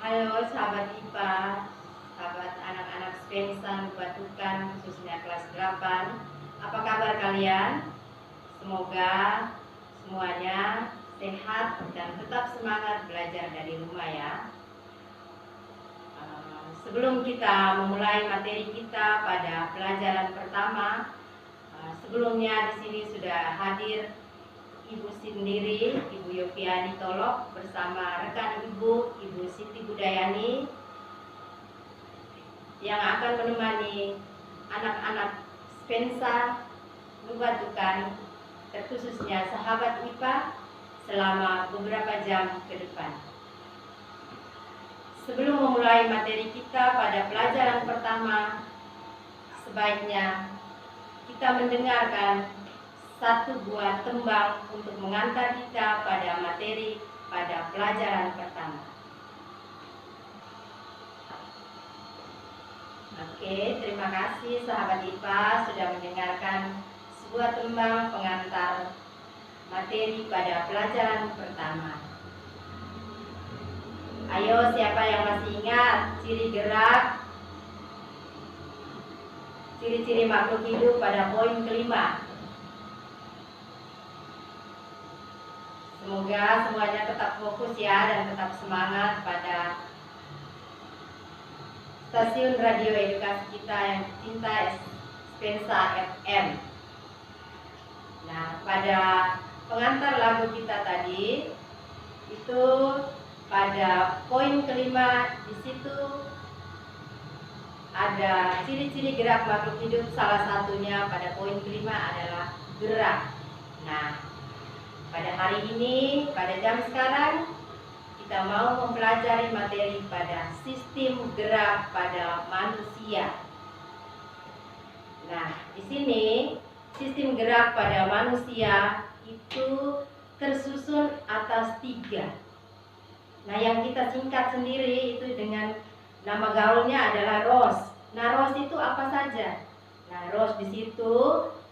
Halo sahabat IPA, sahabat anak-anak Spensa Batukan khususnya kelas 8. Apa kabar kalian? Semoga semuanya sehat dan tetap semangat belajar dari rumah ya. Sebelum kita memulai materi kita pada pelajaran pertama, sebelumnya di sini sudah hadir Ibu sendiri, Ibu Yofiani Tolok bersama rekan Ibu, Ibu Siti Budayani yang akan menemani anak-anak Spensa Batukan, terkhususnya sahabat IPA selama beberapa jam ke depan. Sebelum memulai materi kita pada pelajaran pertama, sebaiknya kita mendengarkan satu buah tembang untuk mengantar kita pada materi pada pelajaran pertama. Oke, terima kasih sahabat IPA sudah mendengarkan sebuah tembang pengantar materi pada pelajaran pertama. Ayo, siapa yang masih ingat ciri gerak, ciri-ciri makhluk hidup pada poin kelima? Semoga semuanya tetap fokus ya dan tetap semangat pada stasiun radio edukasi kita yang cinta Spensa FM. Nah, pada pengantar lagu kita tadi itu pada poin kelima, di situ ada ciri-ciri gerak makhluk hidup. Salah satunya pada poin kelima adalah gerak. Nah, pada hari ini, pada jam sekarang, kita mau mempelajari materi pada sistem gerak pada manusia. Nah, di sini sistem gerak pada manusia itu tersusun atas 3. Nah, yang kita singkat sendiri itu dengan nama gaulnya adalah ROS. Nah, ROS itu apa saja? Nah, ROS di situ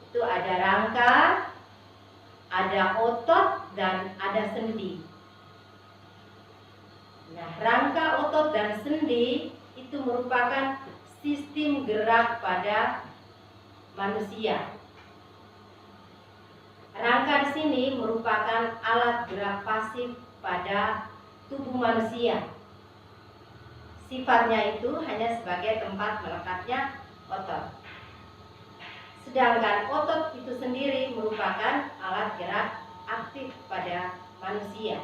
itu ada rangka, ada otot, dan ada sendi. Nah, rangka, otot, dan sendi itu merupakan sistem gerak pada manusia. Rangka di sini merupakan alat gerak pasif pada tubuh manusia. Sifatnya itu hanya sebagai tempat melekatnya otot. Sedangkan otot itu sendiri merupakan alat gerak aktif pada manusia.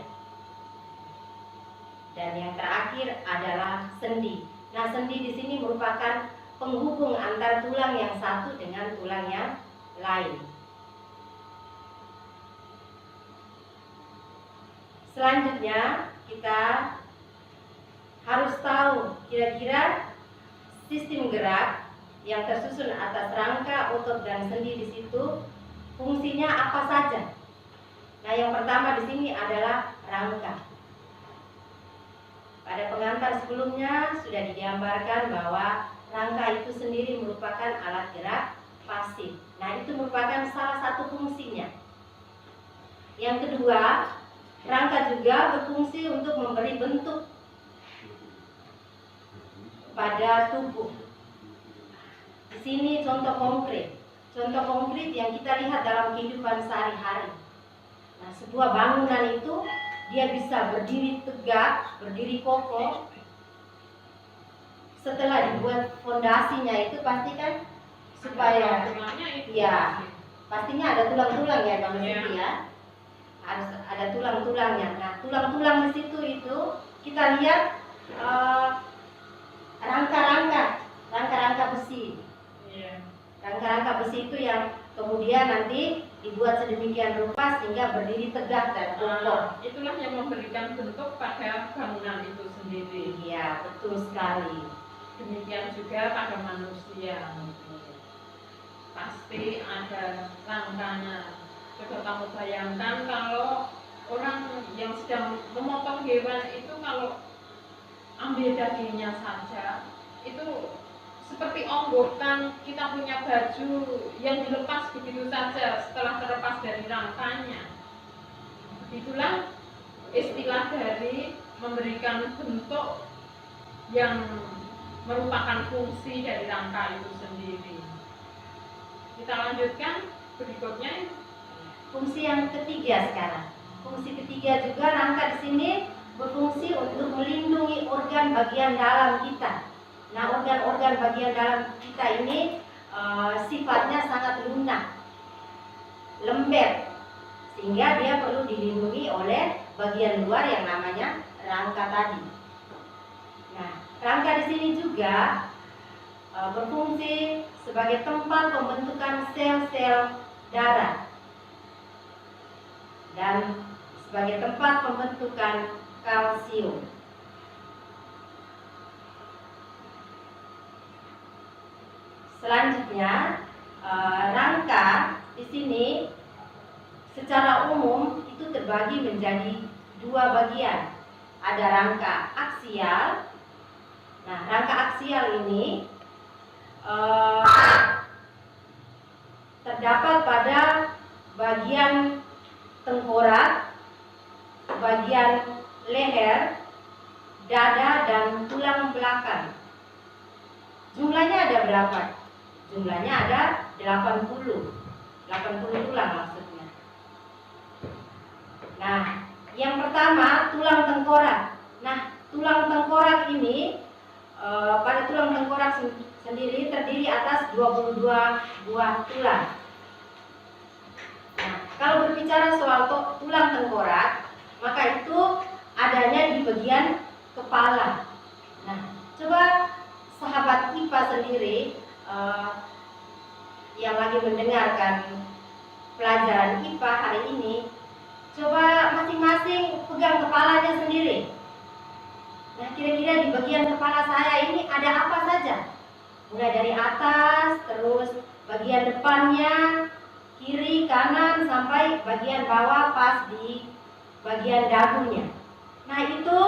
Dan yang terakhir adalah sendi. Nah, sendi di sini merupakan penghubung antara tulang yang satu dengan tulang yang lain. Selanjutnya, kita harus tahu kira-kira sistem gerak yang tersusun atas rangka, otot, dan sendi di situ fungsinya apa saja. Nah, yang pertama di sini adalah rangka. Pada pengantar sebelumnya sudah digambarkan bahwa rangka itu sendiri merupakan alat gerak pasif. Nah, itu merupakan salah satu fungsinya. Yang kedua, rangka juga berfungsi untuk memberi bentuk pada tubuh. Di sini contoh konkret. Contoh konkret yang kita lihat dalam kehidupan sehari-hari. Nah, sebuah bangunan itu dia bisa berdiri tegak, berdiri kokoh. Setelah dibuat fondasinya itu pasti kan supaya ya, pastinya ada tulang-tulang ya Bang Siti ya. Harus ada tulang-tulangnya. Nah, tulang-tulang di situ itu kita lihat rangka-rangka besi. Rangka-rangka besi itu yang kemudian nanti dibuat sedemikian rupa sehingga berdiri tegak dan kokoh. Itulah yang memberikan bentuk pada bangunan itu sendiri. Iya, betul sekali. Demikian juga pada manusia. Pasti ada rangkanya. Coba kamu bayangkan kalau orang yang sedang memotong hewan itu kalau ambil dagingnya saja itu seperti onggokan kita punya baju yang dilepas begitu saja setelah terlepas dari rangkanya. Itulah istilah dari memberikan bentuk yang merupakan fungsi dari rangka itu sendiri. Kita lanjutkan berikutnya. Fungsi yang ketiga sekarang. Fungsi ketiga juga rangka di sini berfungsi untuk melindungi organ bagian dalam kita. Nah, organ-organ bagian dalam kita ini sifatnya sangat lunak, lembek, sehingga dia perlu dilindungi oleh bagian luar yang namanya rangka tadi. Nah, rangka di sini juga berfungsi sebagai tempat pembentukan sel-sel darah dan sebagai tempat pembentukan kalsium. Selanjutnya, rangka di sini secara umum itu terbagi menjadi dua bagian. Ada rangka aksial. Nah, rangka aksial ini terdapat pada bagian tengkorak, bagian leher, dada, dan tulang belakang. Jumlahnya ada berapa? Jumlahnya ada 80 tulang maksudnya. Nah, yang pertama tulang tengkorak. Nah, tulang tengkorak ini pada tulang tengkorak sendiri terdiri atas 22 buah tulang. Nah, kalau berbicara soal tulang tengkorak, maka itu adanya di bagian kepala. Nah, coba sahabat IPA sendiri yang lagi mendengarkan pelajaran IPA hari ini, coba masing-masing pegang kepalanya sendiri. Nah, kira-kira di bagian kepala saya ini ada apa saja? Mulai dari atas, terus bagian depannya, kiri, kanan, sampai bagian bawah pas di bagian dagunya. Nah, itu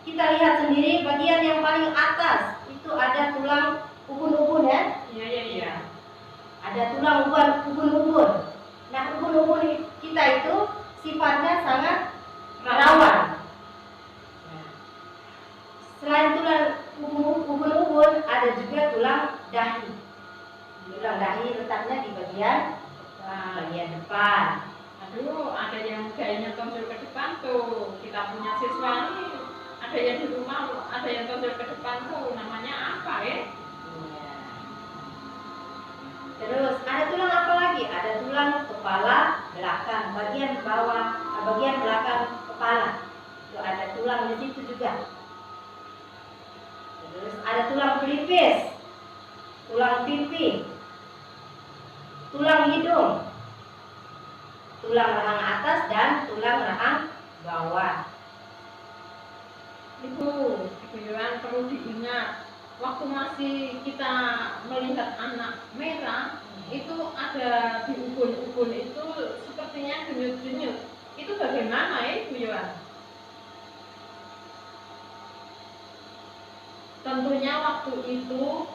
kita lihat sendiri bagian yang paling atas itu ada tulang ubun-ubun ya? Iya. Ada tulang ubun-ubun. Nah, ubun-ubun kita itu sifatnya sangat rawan. Selain tulang ubun-ubun, ada juga tulang dahi. Tulang dahi letaknya di bagian depan. Aduh, ada yang gayanya tonjol ke depan tuh. Kita punya siswa nih, ada yang di rumah, ada yang tonjol ke depan tuh. Namanya apa ya? Iya. Terus ada tulang apa lagi? Ada tulang kepala belakang, bagian bawah, bagian belakang kepala. Itu ada tulang di situ juga. Terus ada tulang pelipis, tulang pipi, tulang hidung, tulang rahang atas dan tulang rahang bawah. Itu Yohan perlu diingat. Waktu masih kita melihat anak merah, itu ada di ubun-ubun itu sepertinya denyut-denyut. Itu bagaimana ya, Bu Yohan? Tentunya waktu itu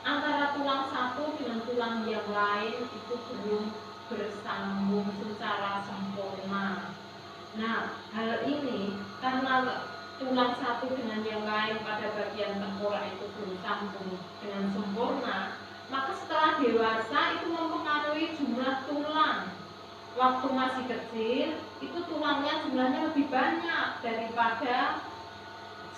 antara tulang satu dengan tulang yang lain itu belum bersambung secara sempurna. Nah, hal ini karena tulang satu dengan yang lain pada bagian tengkorak itu belum sambung dengan sempurna, maka setelah dewasa itu mempengaruhi jumlah tulang. Waktu masih kecil itu tulangnya jumlahnya lebih banyak daripada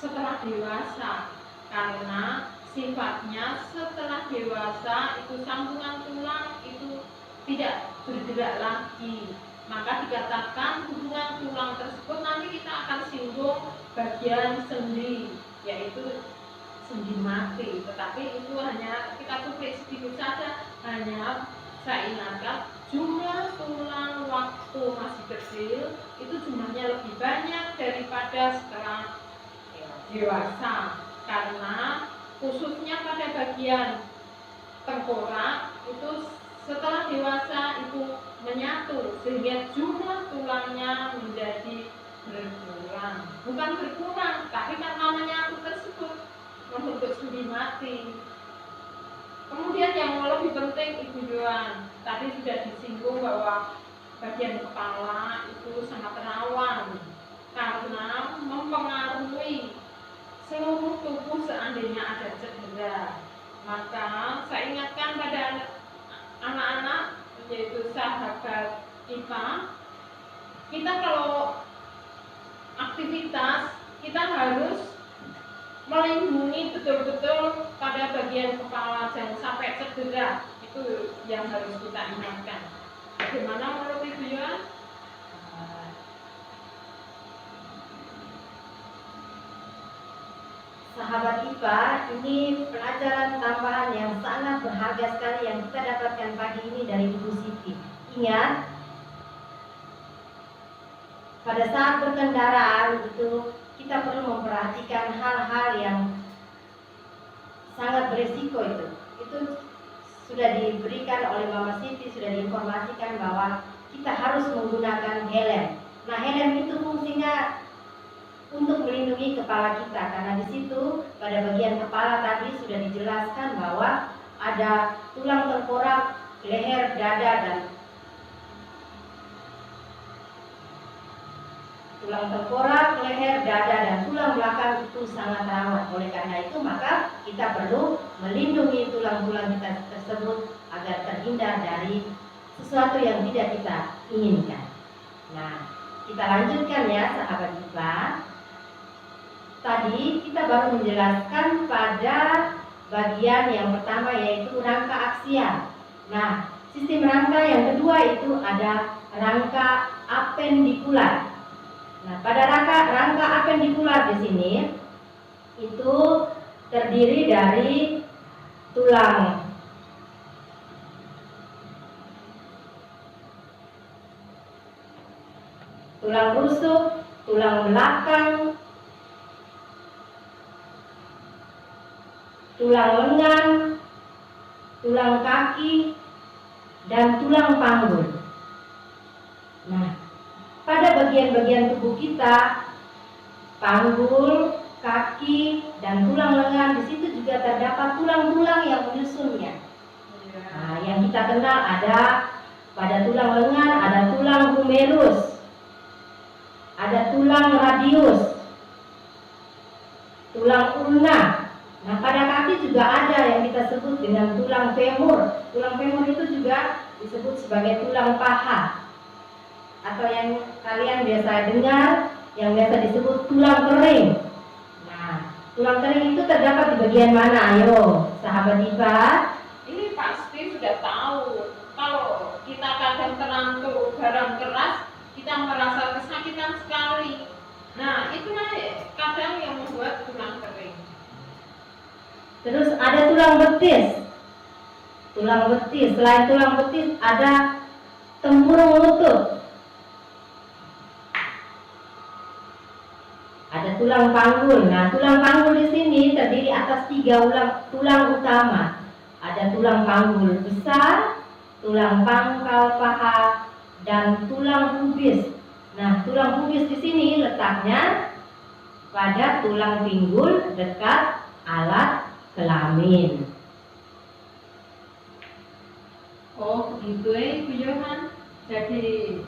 setelah dewasa, karena sifatnya setelah dewasa itu sambungan tulang itu tidak bergerak lagi. Maka dikatakan hubungan tulang tersebut nanti kita akan singgung bagian sendi, yaitu sendi mati. Tetapi itu hanya kita tulis sedikit saja, hanya saya ingatkan jumlah tulang waktu masih kecil itu jumlahnya lebih banyak daripada setelah dewasa, karena khususnya pada bagian tengkorak itu setelah dewasa itu menyatu sehingga jumlah tulangnya menjadi berkurang. Bukan berkurang, tapi karena menyatu tersebut membentuk sendi mati. Kemudian yang lebih penting Ibu Yohan, tadi sudah disinggung bahwa bagian kepala itu sangat rawan karena mempengaruhi seluruh kita kalau aktivitas kita harus melindungi betul-betul pada bagian kepala, jangan sampai cedera. Itu yang harus kita ingatkan. Bagaimana menurut Ibu Yohan? Sahabat IPA, ini pelajaran tambahan yang sangat berharga sekali yang kita dapatkan pagi ini dari Ibu Siti. Ingat, pada saat berkendaraan itu kita perlu memperhatikan hal-hal yang sangat berisiko itu. Itu sudah diberikan oleh Mama Siti, sudah diinformasikan bahwa kita harus menggunakan helm. Nah, helm itu fungsinya untuk melindungi kepala kita, karena di situ pada bagian kepala tadi sudah dijelaskan bahwa ada tulang tengkorak, leher, dada, dan tulang tengkorak, leher, dada, dan tulang belakang itu sangat rawan. Oleh karena itu maka kita perlu melindungi tulang-tulang kita tersebut agar terhindar dari sesuatu yang tidak kita inginkan. Nah, kita lanjutkan ya sahabat IPA. Tadi kita baru menjelaskan pada bagian yang pertama yaitu rangka aksial. Nah, sistem rangka yang kedua itu ada rangka apendikular. Nah, pada rangka apendikular di sini itu terdiri dari tulang rusuk, tulang belakang, tulang lengan, tulang kaki, dan tulang panggul. Nah, pada bagian-bagian tubuh kita, panggul, kaki, dan tulang lengan, di situ juga terdapat tulang-tulang yang menyusunnya. Nah, yang kita kenal ada pada tulang lengan ada tulang humerus, ada tulang radius, tulang ulna. Nah, pada kaki juga ada yang kita sebut dengan tulang femur. Tulang femur itu juga disebut sebagai tulang paha, atau yang kalian biasa dengar yang biasa disebut tulang kering. Nah, tulang kering itu terdapat di bagian mana? Ayo, sahabat IPA. Ini pasti sudah tahu. Kalau kita kadang terantuk barang keras, kita merasa kesakitan sekali. Nah, itulah kadang yang membuat tulang kering. Terus ada tulang betis. Tulang betis, selain tulang betis ada tempurung lutut. Ada tulang panggul. Nah, tulang panggul di sini terdiri atas 3 tulang utama. Ada tulang panggul besar, tulang pangkal paha, dan tulang pubis. Nah, tulang pubis di sini letaknya pada tulang pinggul dekat alat kelamin. Oh, begitu ya, Ibu Yohan. Jadi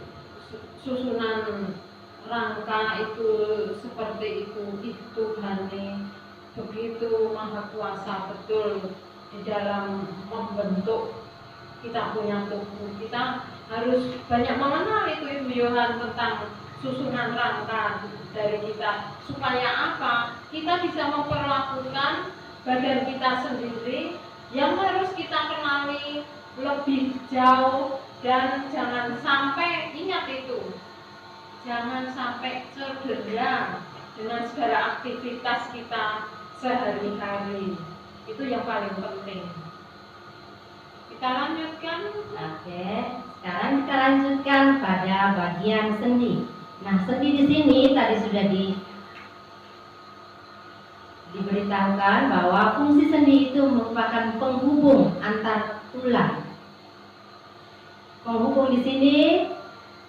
susunan rangka itu seperti itu Tuhan begitu maha kuasa betul di dalam membentuk kita punya tubuh. Kita harus banyak mengenal itu Ibu Yohan tentang susunan rangka dari kita, supaya apa? Kita bisa memperlakukan badan kita sendiri yang harus kita kenali lebih jauh, dan jangan sampai, ingat itu, jangan sampai cedera dengan segala aktivitas kita sehari-hari. Itu yang paling penting. Kita lanjutkan. Oke, sekarang kita lanjutkan pada bagian sendi. Nah, sendi di sini tadi sudah diberitahukan bahwa fungsi sendi itu merupakan penghubung antar tulang. Penghubung di sini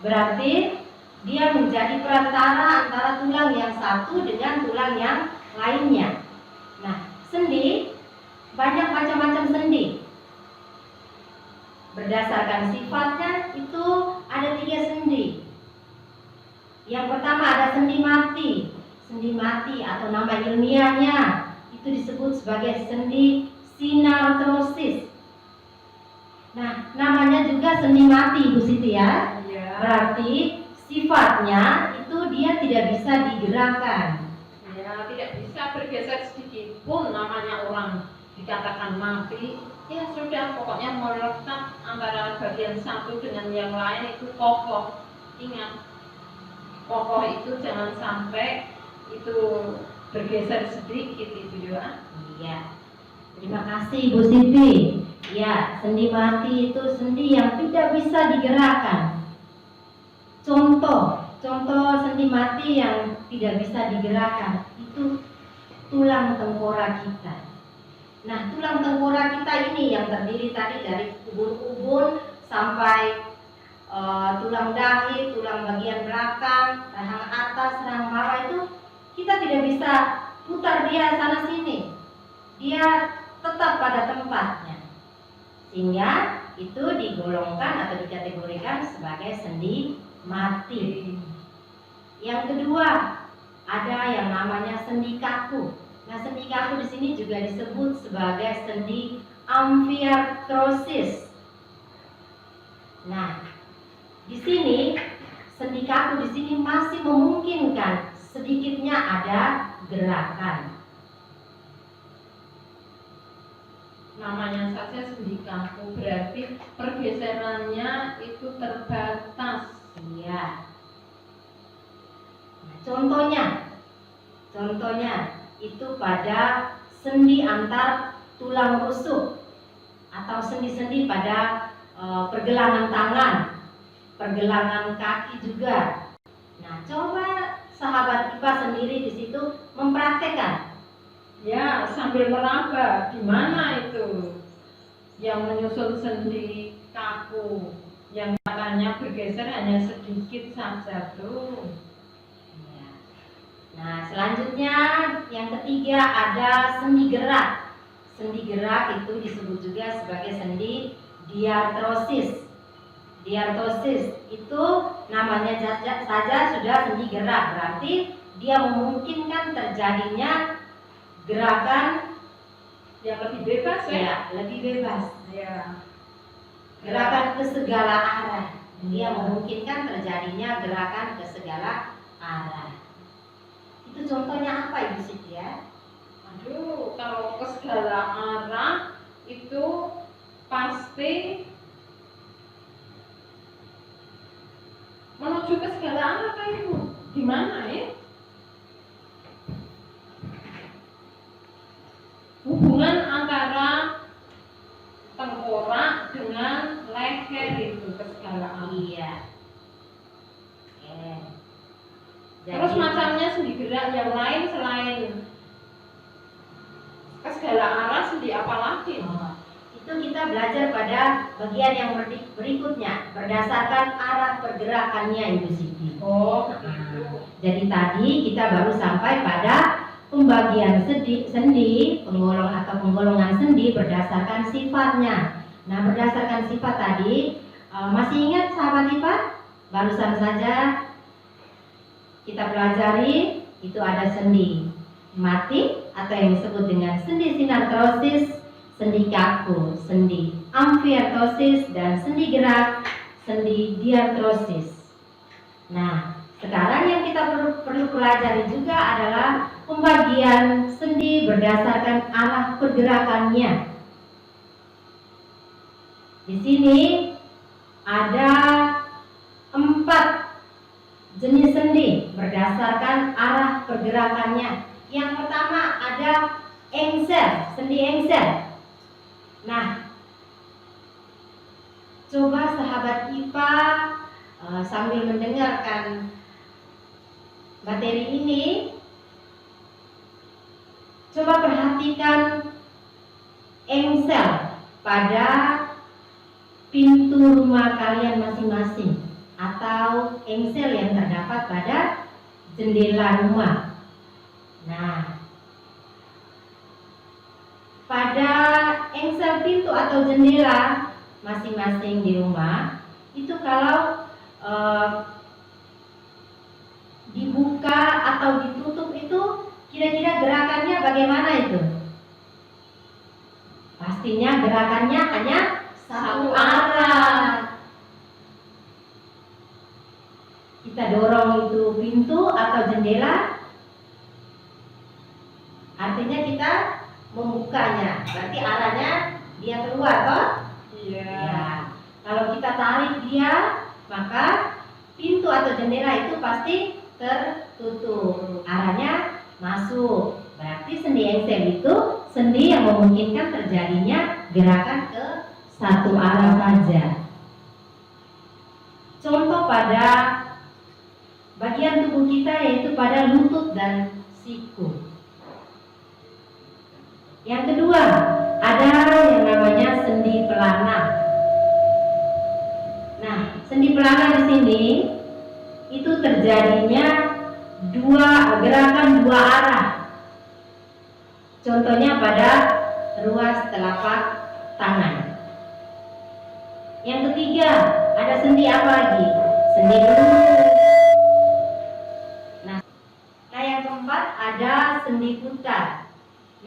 berarti dia menjadi perantara antara tulang yang satu dengan tulang yang lainnya. Nah, sendi, banyak macam-macam sendi. Berdasarkan sifatnya itu ada 3 sendi. Yang pertama ada sendi mati. Sendi mati atau nama ilmiahnya itu disebut sebagai sendi sinartrosis. Nah, namanya juga sendi mati, Bu Siti ya. Iya. Berarti sifatnya itu dia tidak bisa digerakkan. Ya, tidak bisa bergeser sedikit pun, namanya orang dikatakan mati. Ya sudah, pokoknya melekat antara bagian satu dengan yang lain itu kokoh. Ingat, kokoh itu jangan sampai itu bergeser sedikit itu ya. Iya. Terima kasih Bu Siti. Ya, sendi mati itu sendi yang tidak bisa digerakkan. Contoh sendi mati yang tidak bisa digerakkan itu tulang tengkorak kita. Nah, tulang tengkorak kita ini yang terdiri tadi dari ubun-ubun sampai tulang dahi, tulang bagian belakang, rahang atas, rahang bawah itu kita tidak bisa putar dia sana sini. Dia tetap pada tempatnya. Sehingga itu digolongkan atau dikategorikan sebagai sendi mati. Yang kedua, ada yang namanya sendi kaku. Nah, sendi kaku di sini juga disebut sebagai sendi amfiartrosis. Nah, di sini sendi kaku di sini masih memungkinkan sedikitnya ada gerakan. Namanya saja sendi kaku, berarti pergeserannya itu terbatas. Iya. Nah, contohnya itu pada sendi antar tulang rusuk atau sendi-sendi pada pergelangan tangan, pergelangan kaki juga. Nah, coba sahabat IPA sendiri di situ mempraktekkan. Ya, sambil meraba, di mana itu yang menyusun sendi kaku, yang katanya bergeser hanya sedikit saja tuh. Ya. Nah, selanjutnya yang ketiga ada sendi gerak. Sendi gerak itu disebut juga sebagai sendi diartrosis. Diartrosis itu namanya saja sudah sendi gerak, berarti dia memungkinkan terjadinya gerakan yang lebih bebas ya, lebih bebas. Ya. Gerakan ke segala arah. Dia memungkinkan terjadinya gerakan ke segala arah. Itu contohnya apa Ibu Siti ya? Aduh, kalau ke segala arah itu pasti menuju ke segala arah kan Ibu. Gimana ya? Hubungan antara tengkorak dengan leher itu ke segala arah. Iya. Oke. Terus macamnya sendi gerak yang lain selain ke segala arah, sendi apa lagi? Itu kita belajar pada bagian yang berikutnya berdasarkan arah pergerakannya Ibu Siti. Oh, begitu. Jadi tadi kita baru sampai pada pembagian sendi, penggolongan sendi berdasarkan sifatnya. Nah, berdasarkan sifat tadi, masih ingat sahabat IPA? Barusan saja kita pelajari itu ada sendi mati atau yang disebut dengan sendi sinartrosis, sendi kaku, sendi amfiartrosis, dan sendi gerak, sendi diartrosis. Nah, sekarang yang kita perlu pelajari juga adalah pembagian sendi berdasarkan arah pergerakannya. Di sini ada 4 jenis sendi berdasarkan arah pergerakannya. Yang pertama ada engsel, sendi engsel. Nah, coba sahabat IPA sambil mendengarkan materi ini, coba perhatikan engsel pada pintu rumah kalian masing-masing atau engsel yang terdapat pada jendela rumah. Nah, pada engsel pintu atau jendela masing-masing di rumah itu kalau dibuka atau ditutup itu kira-kira gerakannya bagaimana itu? Pastinya gerakannya hanya satu arah. kita dorong itu pintu atau jendela, artinya kita membukanya, berarti arahnya dia keluar toh? Iya. Ya. Kalau kita tarik dia, maka pintu atau jendela itu pasti tertutup, arahnya masuk. Berarti sendi engsel itu sendi yang memungkinkan terjadinya gerakan ke satu arah saja. Contoh pada bagian tubuh kita yaitu pada lutut dan siku. Yang kedua, ada yang namanya sendi pelana. Nah, sendi pelana di sini itu terjadinya gerakan dua arah. Contohnya pada ruas telapak tangan. Yang ketiga, ada sendi apa lagi? Sendi lutut. Nah, yang keempat ada sendi putar.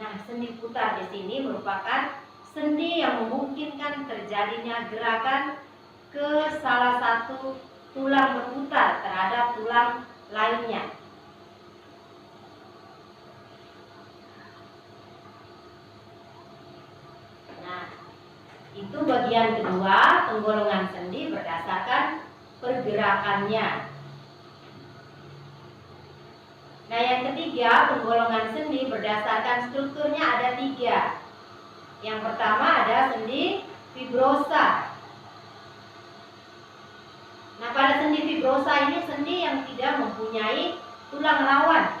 Nah, sendi putar di sini merupakan sendi yang memungkinkan terjadinya gerakan ke salah satu tulang berputar terhadap tulang lainnya. Nah, itu bagian kedua, penggolongan sendi berdasarkan pergerakannya. Nah, yang ketiga, penggolongan sendi berdasarkan strukturnya ada 3. Yang pertama ada sendi fibrosa. Nah, pada sendi fibrosa ini sendi yang tidak mempunyai tulang rawan.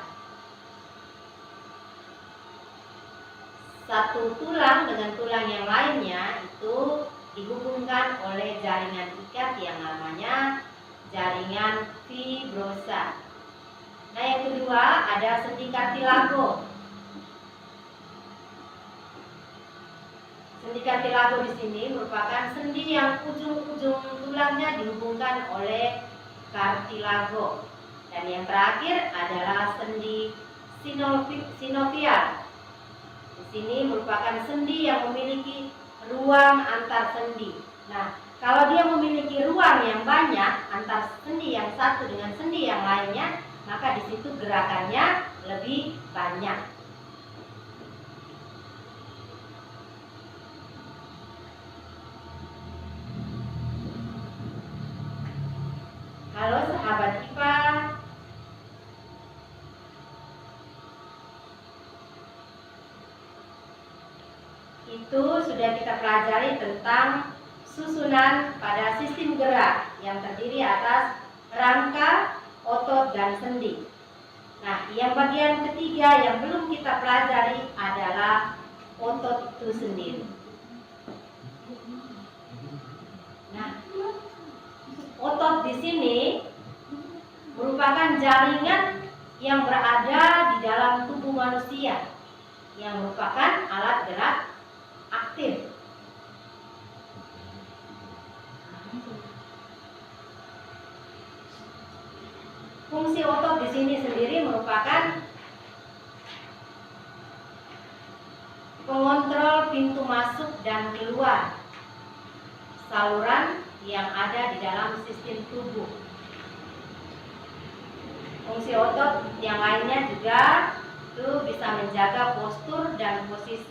Satu tulang dengan tulang yang lainnya itu dihubungkan oleh jaringan ikat yang namanya jaringan fibrosa. Nah, yang kedua ada sendi kartilago. Sendi kartilago di sini merupakan sendi yang ujung-ujung tulangnya dihubungkan oleh kartilago. Dan yang terakhir adalah sendi sinovial. Di sini merupakan sendi yang memiliki ruang antar sendi. Nah, kalau dia memiliki ruang yang banyak antar sendi yang satu dengan sendi yang lainnya, maka di situ gerakannya lebih banyak. Halo sahabat IPA. Itu sudah kita pelajari tentang susunan pada sistem gerak yang terdiri atas rangka, otot, dan sendi. Nah, yang bagian ketiga yang belum kita pelajari adalah otot itu sendiri. Nah, otot di sini merupakan jaringan yang berada di dalam tubuh manusia yang merupakan alat gerak aktif. Fungsi otot di sini sendiri merupakan pengontrol pintu masuk dan keluar saluran yang ada di dalam sistem tubuh. Fungsi otot yang lainnya juga itu bisa menjaga postur dan posisi